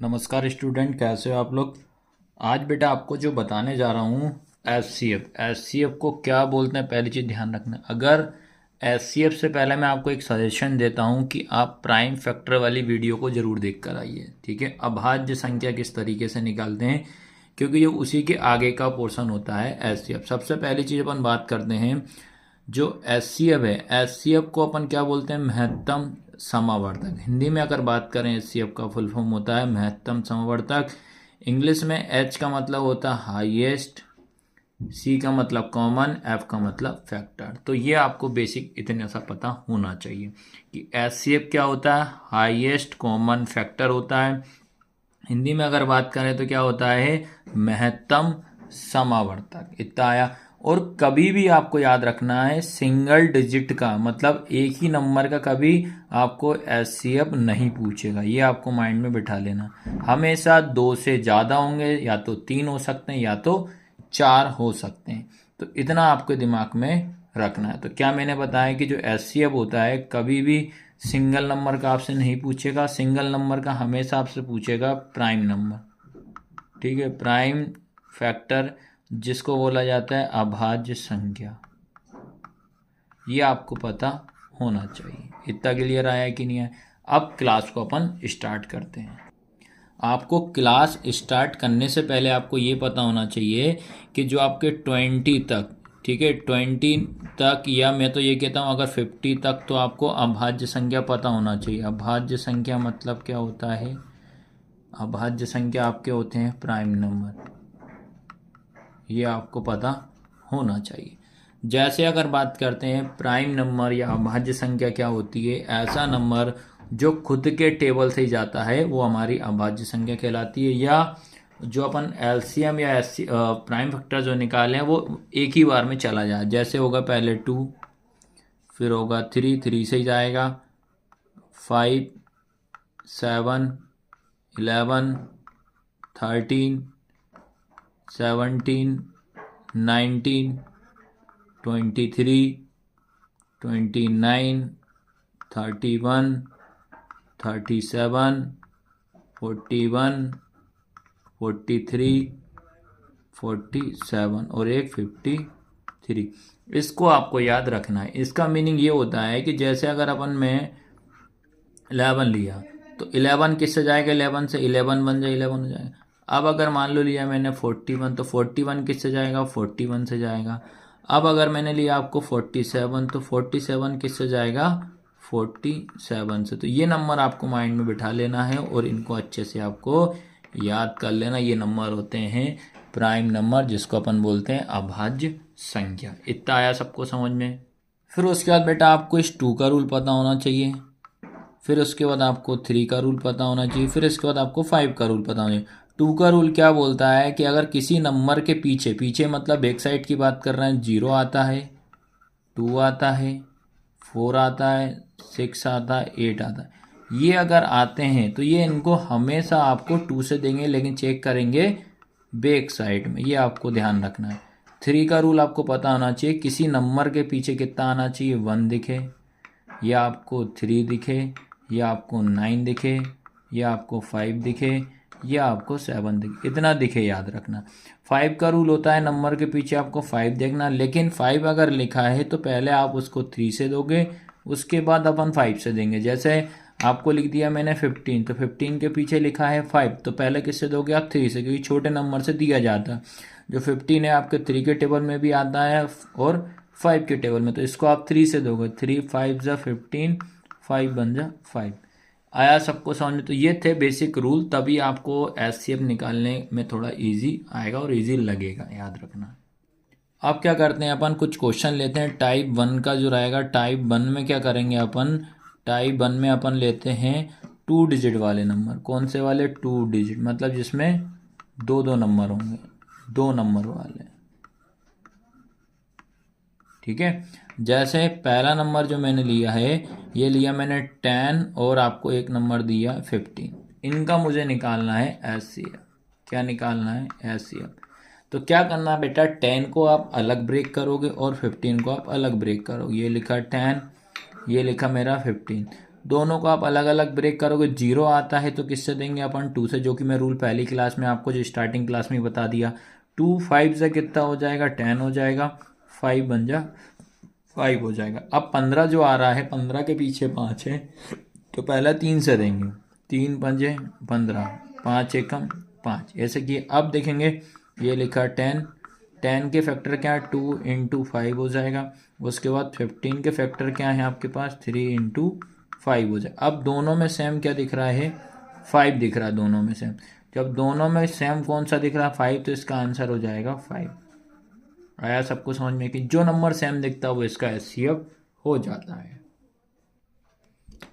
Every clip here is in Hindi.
नमस्कार स्टूडेंट, कैसे हो आप लोग। आज बेटा आपको जो बताने जा रहा हूँ एच सी एफ को क्या बोलते हैं, पहली चीज़ ध्यान रखना। अगर एच से पहले मैं आपको एक सजेशन देता हूँ कि आप प्राइम फैक्टर वाली वीडियो को ज़रूर देख कर आइए। ठीक है, अभाज्य संख्या किस तरीके से निकालते हैं, क्योंकि ये उसी के आगे का पोर्शन होता है एच। सबसे पहली चीज़ अपन बात करते हैं, जो एच है, एच को अपन क्या बोलते हैं, महत्तम समावर्तक। हिंदी में अगर बात करें एच का फुल फॉर्म होता है महत्तम समावर्तक। इंग्लिश में एच का मतलब होता है हाईएस्ट, सी का मतलब कॉमन, एफ का मतलब फैक्टर। तो ये आपको बेसिक इतने सा पता होना चाहिए कि एच क्या होता है, हाईएस्ट कॉमन फैक्टर होता है। हिंदी में अगर बात करें तो क्या होता है, महत्तम समावर्तक। इतना आया। और कभी भी आपको याद रखना है, सिंगल डिजिट का मतलब एक ही नंबर का कभी आपको एचसीएफ नहीं पूछेगा, ये आपको माइंड में बिठा लेना। हमेशा 2 से ज़्यादा होंगे, या तो 3 हो सकते हैं या तो 4 हो सकते हैं। तो इतना आपके दिमाग में रखना है। तो क्या मैंने बताया कि जो एचसीएफ होता है कभी भी सिंगल नंबर का आपसे नहीं पूछेगा, सिंगल नंबर का हमेशा आपसे पूछेगा प्राइम नंबर। ठीक है, प्राइम फैक्टर जिसको बोला जाता है अभाज्य संख्या, ये आपको पता होना चाहिए। इतना क्लियर आया कि नहीं है। अब क्लास को अपन स्टार्ट करते हैं। आपको क्लास स्टार्ट करने से पहले आपको ये पता होना चाहिए कि जो आपके 20 तक, ठीक है 20 तक, या मैं तो ये कहता हूँ अगर 50 तक, तो आपको अभाज्य संख्या पता होना चाहिए। अभाज्य संख्या मतलब क्या होता है, अभाज्य संख्या आपके होते हैं प्राइम नंबर, ये आपको पता होना चाहिए। जैसे अगर बात करते हैं प्राइम नंबर या अभाज्य संख्या क्या होती है, ऐसा नंबर जो खुद के टेबल से ही जाता है वो हमारी अभाज्य संख्या कहलाती है। या जो अपन एलसीएम या एस प्राइम फैक्टर जो निकाले हैं वो एक ही बार में चला जाए। जैसे होगा पहले 2, फिर होगा 3, 3 से ही जाएगा, 5, 7, 11, 13, 17, 19, 23, 29, 31, 37, 41, 43, 47 और एक 53। इसको आपको याद रखना है। इसका मीनिंग ये होता है कि जैसे अगर अपन में 11 लिया तो 11 किससे जाएगा, 11 से 11 बन जाए, 11 हो जाएगा। अब अगर मान लो लिया मैंने 41, तो 41 किससे जाएगा, 41 से जाएगा। अब अगर मैंने लिया आपको 47, तो 47 किससे जाएगा, 47 से। तो ये नंबर आपको माइंड में बिठा लेना है और इनको अच्छे से आपको याद कर लेना। ये नंबर होते हैं प्राइम नंबर, जिसको अपन बोलते हैं अभाज्य संख्या। इतना आया सबको समझ में। फिर उसके बाद बेटा आपको इस 2 का रूल पता होना चाहिए, फिर उसके बाद आपको 3 का रूल पता होना चाहिए, फिर इसके बाद आपको 5 का रूल पता होना चाहिए। 2 का रूल क्या बोलता है कि अगर किसी नंबर के पीछे, पीछे मतलब बैक साइड की बात कर रहे हैं, 0 आता है, 2 आता है, 4 आता है, 6 आता है, 8 आता है, ये अगर आते हैं तो ये इनको हमेशा आपको 2 से देंगे, लेकिन चेक करेंगे बैक साइड में। ये आपको ध्यान रखना है। 3 का रूल आपको पता होना चाहिए, किसी नंबर के पीछे कितना आना चाहिए, 1 दिखे, या आपको 3 दिखे, या आपको 9 दिखे, या आपको 5 दिखे, या आपको 7 दिखे, इतना दिखे, याद रखना। 5 का रूल होता है नंबर के पीछे आपको 5 देखना, लेकिन 5 अगर लिखा है तो पहले आप उसको 3 से दोगे, उसके बाद अपन 5 से देंगे। जैसे आपको लिख दिया मैंने 15, तो 15 के पीछे लिखा है 5, तो पहले किससे दोगे आप, 3 से, क्योंकि छोटे नंबर से दिया जाता है। जो 15 है आपके 3 के टेबल में भी आता है और 5 के टेबल में, तो इसको आप 3 से दोगे। 3 5 जा 15, 5 बन जा 5। आया सबको समझ में। तो ये थे बेसिक रूल, तभी आपको एचसीएफ निकालने में थोड़ा इजी आएगा और इजी लगेगा, याद रखना। अब क्या करते हैं, अपन कुछ क्वेश्चन लेते हैं टाइप 1 का जो रहेगा। टाइप 1 में क्या करेंगे अपन, टाइप 1 में अपन लेते हैं 2 डिजिट वाले नंबर। कौन से वाले, 2 डिजिट मतलब जिसमें 2 नंबर होंगे, 2 नंबर वाले। ठीक है, जैसे पहला नंबर जो मैंने लिया है, ये लिया मैंने 10 और आपको एक नंबर दिया 15। इनका मुझे निकालना है एचसीएफ। क्या निकालना है, एचसीएफ। तो क्या करना है बेटा, 10 को आप अलग ब्रेक करोगे और 15 को आप अलग ब्रेक करोगे। ये लिखा 10, ये लिखा मेरा 15। दोनों को आप अलग अलग ब्रेक करोगे, 0 आता है तो किससे देंगे अपन 2 से, जो कि मैं रूल पहली क्लास में आपको जो स्टार्टिंग क्लास में बता दिया। 2 5 से कितना हो जाएगा 10 हो जाएगा, 5 बन जा 5 हो जाएगा। अब 15 जो आ रहा है 15 के पीछे 5 है तो पहला 3 से देंगे, 3 पंजे 15, 5 एकम 5, ऐसे किए। अब देखेंगे ये लिखा 10, 10 के फैक्टर क्या है 2 इंटू 5 हो जाएगा। उसके बाद 15 के फैक्टर क्या है आपके पास 3 इंटू 5 हो जाए। अब दोनों में सेम क्या दिख रहा है 5 दिख रहा है दोनों में सेम। जब दोनों में सेम कौन सा दिख रहा है 5, तो इसका आंसर हो जाएगा 5। आया सबको समझ में कि जो नंबर सेम दिखता है वो इसका एचसीएफ हो जाता है।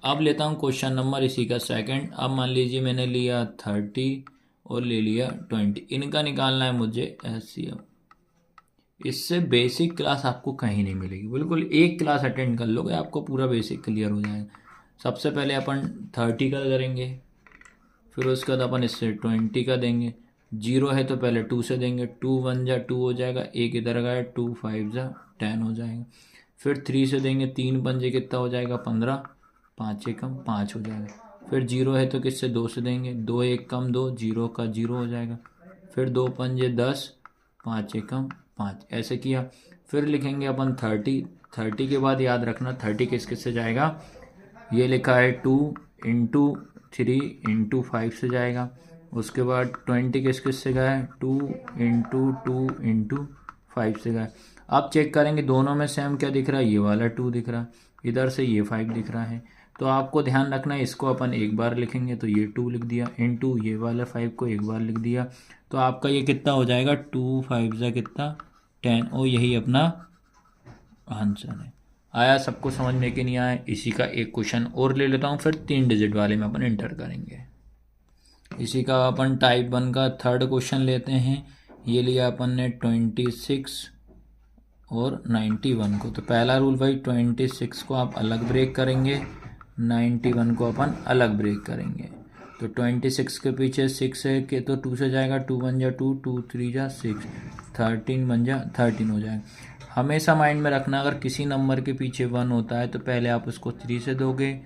अब लेता हूँ क्वेश्चन नंबर इसी का सेकंड। अब मान लीजिए मैंने लिया 30 और ले लिया 20, इनका निकालना है मुझे एचसीएफ। इससे बेसिक क्लास आपको कहीं नहीं मिलेगी, बिल्कुल एक क्लास अटेंड कर लोगे आपको पूरा बेसिक क्लियर हो जाएगा। सबसे पहले अपन 30 का करेंगे, फिर उसके बाद अपन इससे 20 का देंगे। 0 है तो पहले 2 से देंगे, 2 1 जा 2 हो जाएगा, एक इधर गया 2 5 जा 10 हो जाएगा। फिर 3 से देंगे, 3 पंजे कितना हो जाएगा 15, 5 एकम 5 हो जाएगा। फिर 0 है तो किससे 2 से देंगे, 2 एक कम 2, 0 का 0 हो जाएगा। फिर 2 पंजे 10, 5 एकम 5, ऐसे किया। फिर लिखेंगे अपन 30, 30 के बाद याद रखना 30 किस किस से जाएगा, ये लिखा है 2 इंटू 3 इंटू 5 से जाएगा। उसके बाद 20 किस किस से गया है 2 इंटू 2 इंटू 5 से गया। अब चेक करेंगे दोनों में सेम क्या दिख रहा है, ये वाला 2 दिख रहा है, इधर से ये 5 दिख रहा है। तो आपको ध्यान रखना है, इसको अपन एक बार लिखेंगे तो ये 2 लिख दिया, इंटू ये वाला 5 को एक बार लिख दिया, तो आपका ये कितना हो जाएगा 2 5 जा कितना 10, और यही अपना आंसर है। आया सबको समझ में कि नहीं आया। इसी का एक क्वेश्चन और ले लेता हूँ, फिर 3 डिजिट वाले में अपन एंटर करेंगे। इसी का अपन टाइप 1 का थर्ड क्वेश्चन लेते हैं। ये लिया अपन ने 26 और 91 को। तो पहला रूल भाई 26 को आप अलग ब्रेक करेंगे, 91 को अपन अलग ब्रेक करेंगे। तो 26 के पीछे 6 है कि तो 2 से जाएगा, 2 1 जा 2, 2 3 जा 6, 13 बन जा 13 हो जाएगा। हमेशा माइंड में रखना अगर किसी नंबर के पीछे 1 होता है तो पहले आप उसको 3 से दोगे,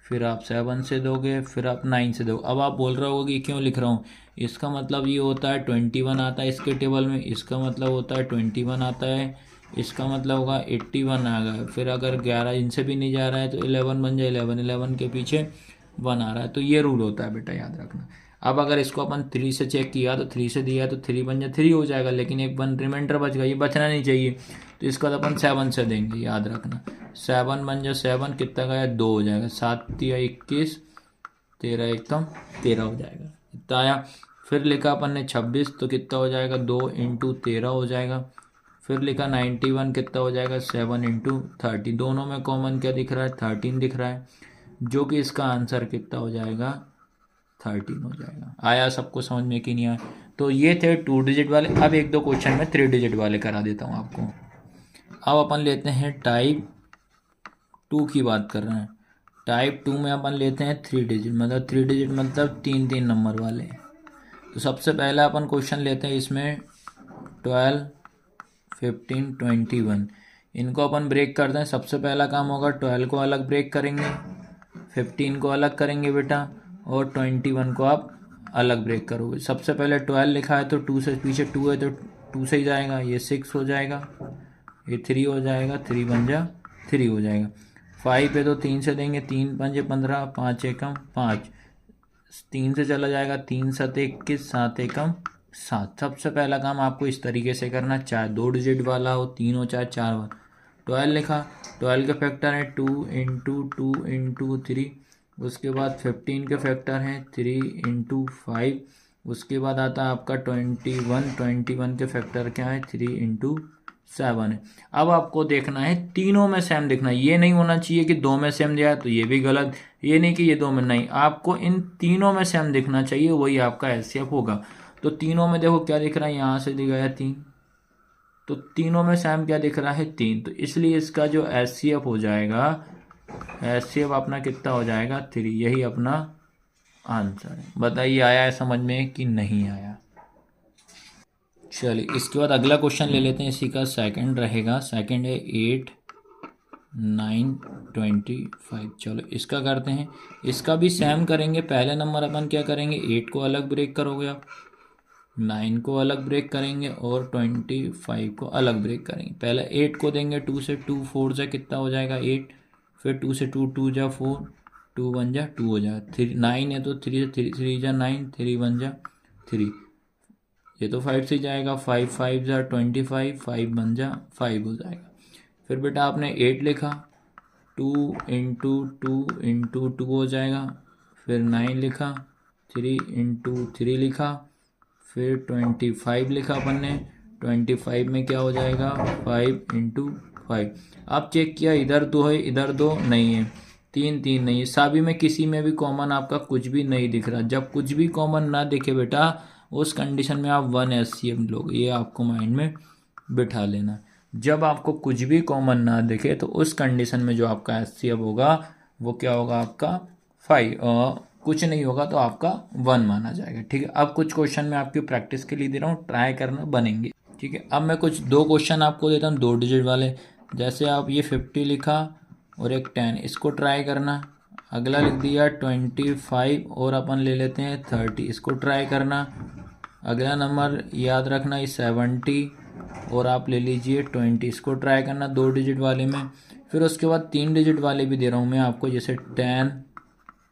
फिर आप 7 से दोगे, फिर आप 9 से दोगे। अब आप बोल रहे होगे कि क्यों लिख रहा हूँ, इसका मतलब ये होता है 21 आता है इसके टेबल में, इसका मतलब होता है 21 आता है, इसका मतलब होगा 81 आ गया। फिर अगर 11 इनसे भी नहीं जा रहा है तो 11 बन जाए, 11 11 के पीछे 1 आ रहा है। तो ये रूल होता है बेटा, याद रखना। अब अगर इसको अपन 3 से चेक किया तो 3 से दिया तो 3 बन जाए 3 हो जाएगा, लेकिन एक 1 रिमाइंडर बच गया, ये बचना नहीं चाहिए। तो इसका तो अपन 7 से देंगे, याद रखना। 7 बन जाए 7 कितना गया 2 हो जाएगा, 7 या 21, 13 एकदम 13 हो जाएगा, इतना आया। फिर लिखा अपन ने 26 तो कितना हो जाएगा 2 इंटू 13 हो जाएगा। फिर लिखा 91 कितना हो जाएगा 7 इंटू 30, दोनों में कॉमन क्या दिख रहा है 13 दिख रहा है, जो कि इसका आंसर कितना हो जाएगा 13 हो जाएगा। आया सबको समझ में कि नहीं आया। तो ये थे 2 डिजिट वाले। अब एक दो क्वेश्चन में 3 डिजिट वाले करा देता हूँ आपको। अब अपन लेते हैं टाइप 2 की बात कर रहे हैं। टाइप 2 में अपन लेते हैं 3 डिजिट, मतलब 3 डिजिट मतलब 3 3 नंबर वाले। तो सबसे पहला अपन क्वेश्चन लेते हैं इसमें 12 15 21, इनको अपन ब्रेक करते हैं। सबसे पहला काम होगा 12 को अलग ब्रेक करेंगे, 15 को अलग करेंगे बेटा, और 21 को आप अलग ब्रेक करोगे। सबसे पहले 12 लिखा है तो 2 से पीछे 2 है तो 2 से ही जाएगा, ये 6 हो जाएगा, ये 3 हो जाएगा, 3 बन जा 3 हो जाएगा। 5 है तो 3 से देंगे, 3 पंजे 15, 5 एकम 5, 3 से चला जाएगा, 3 7 21, 7 एकम 7। सबसे पहला काम आपको इस तरीके से करना, चाहे 2 डिजिट वाला हो, 3 हो चाहे 4 हो। 12 लिखा, 12 के फैक्टर है 2 इंटू 2 इंटू 3, उसके बाद 15 के फैक्टर हैं 3 इंटू 5, उसके बाद आता है आपका 21, 21 के फैक्टर क्या है 3 इंटू 7 है। अब आपको देखना है तीनों में सेम देखना है, ये नहीं होना चाहिए कि 2 में सेम दिया तो ये भी गलत, ये नहीं कि ये 2 में, नहीं, आपको इन तीनों में सेम दिखना चाहिए, वही आपका एचसीएफ होगा। तो तीनों में देखो क्या दिख रहा है, यहाँ से दिखाया 3, तो तीनों में सेम क्या दिख रहा है 3, तो इसलिए इसका जो एचसीएफ हो जाएगा, एचसीएफ अपना कितना हो जाएगा 3, यही अपना आंसर है। बताइए आया है समझ में कि नहीं आया। चलिए इसके बाद अगला क्वेश्चन ले लेते हैं, इसी का सेकंड रहेगा। सेकंड है 8 925। चलो इसका करते हैं, इसका भी सेम करेंगे। पहले नंबर अपन क्या करेंगे, 8 को अलग ब्रेक करोगे आप, 9 को अलग ब्रेक करेंगे और 25 को अलग ब्रेक करेंगे। पहले 8 को देंगे 2 से, 2 4 से कितना हो जाएगा 8, फिर 2 से 2, 2 जा 4, 2 1 जा 2 हो जाएगा। 3 9 है तो 3 से 3 जा 9, 3 1 जा 3, ये तो 5 से जाएगा, 5 5 जा 25, 5 1 जा 5 हो जाएगा। फिर बेटा आपने 8 लिखा, 2 इंटू 2 हो जाएगा। फिर 9 लिखा, 3 इंटू 3 लिखा, फिर 25 लिखा अपन ने, 25 में क्या हो जाएगा 5 इंटू 5। अब चेक किया, इधर 2 है इधर 2 नहीं है, 3 3 नहीं है, सभी में किसी में भी कॉमन आपका कुछ भी नहीं दिख रहा। जब कुछ भी कॉमन ना दिखे बेटा, उस कंडीशन में आप 1 एचसीएफ लोगे, ये आपको माइंड में बिठा लेना। जब आपको कुछ भी कॉमन ना दिखे तो उस कंडीशन में जो आपका एचसीएफ होगा वो क्या होगा आपका 5, और कुछ नहीं होगा तो आपका 1 माना जाएगा। ठीक है, अब कुछ क्वेश्चन मैं आपकी प्रैक्टिस के लिए दे रहा हूँ, ट्राई करना, बनेंगे। ठीक है, अब मैं कुछ 2 क्वेश्चन आपको देता हूँ 2 डिजिट वाले। जैसे आप ये 50 लिखा और एक 10, इसको ट्राई करना। अगला लिख दिया 25 और अपन ले लेते हैं 30, इसको ट्राई करना। अगला नंबर याद रखना ये 70 और आप ले लीजिए 20, इसको ट्राई करना 2 डिजिट वाले में। फिर उसके बाद 3 डिजिट वाले भी दे रहा हूँ मैं आपको, जैसे 10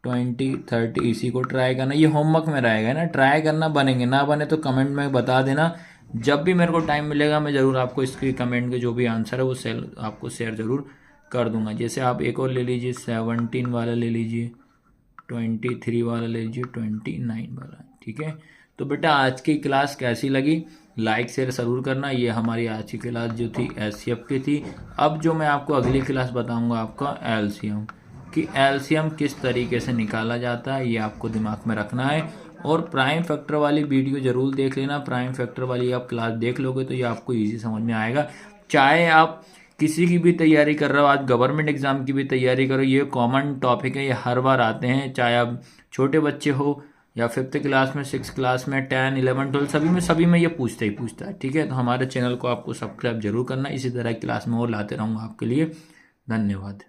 20 30, इसी को ट्राई करना। ये होमवर्क में रहेगा ना, ट्राई करना, बनेंगे ना बने तो कमेंट में बता देना। जब भी मेरे को टाइम मिलेगा मैं ज़रूर आपको इसकी कमेंट के जो भी आंसर है वो आपको शेयर ज़रूर कर दूंगा। जैसे आप एक और ले लीजिए 17 वाला ले लीजिए, 23 वाला ले लीजिए, 29 वाला। ठीक है, तो बेटा आज की क्लास कैसी लगी, लाइक शेयर ज़रूर करना। ये हमारी आज की क्लास जो थी एचसीएफ की थी। अब जो मैं आपको अगली क्लास बताऊंगा आपका एलसीएम, कि एलसीएम किस तरीके से निकाला जाता है, ये आपको दिमाग में रखना है। और प्राइम फैक्टर वाली वीडियो जरूर देख लेना, प्राइम फैक्टर वाली आप क्लास देख लोगे तो ये आपको ईजी समझ में आएगा। चाहे आप किसी की भी तैयारी कर रहे हो, आज गवर्नमेंट एग्जाम की भी तैयारी करो, ये कॉमन टॉपिक है, ये हर बार आते हैं। चाहे आप छोटे बच्चे हो या 5th क्लास में, 6th क्लास में, 10 11 12 सभी में ये पूछता है। ठीक है, तो हमारे चैनल को आपको सब्सक्राइब जरूर करना, इसी तरह क्लास में और लाते रहूँगा आपके लिए। धन्यवाद।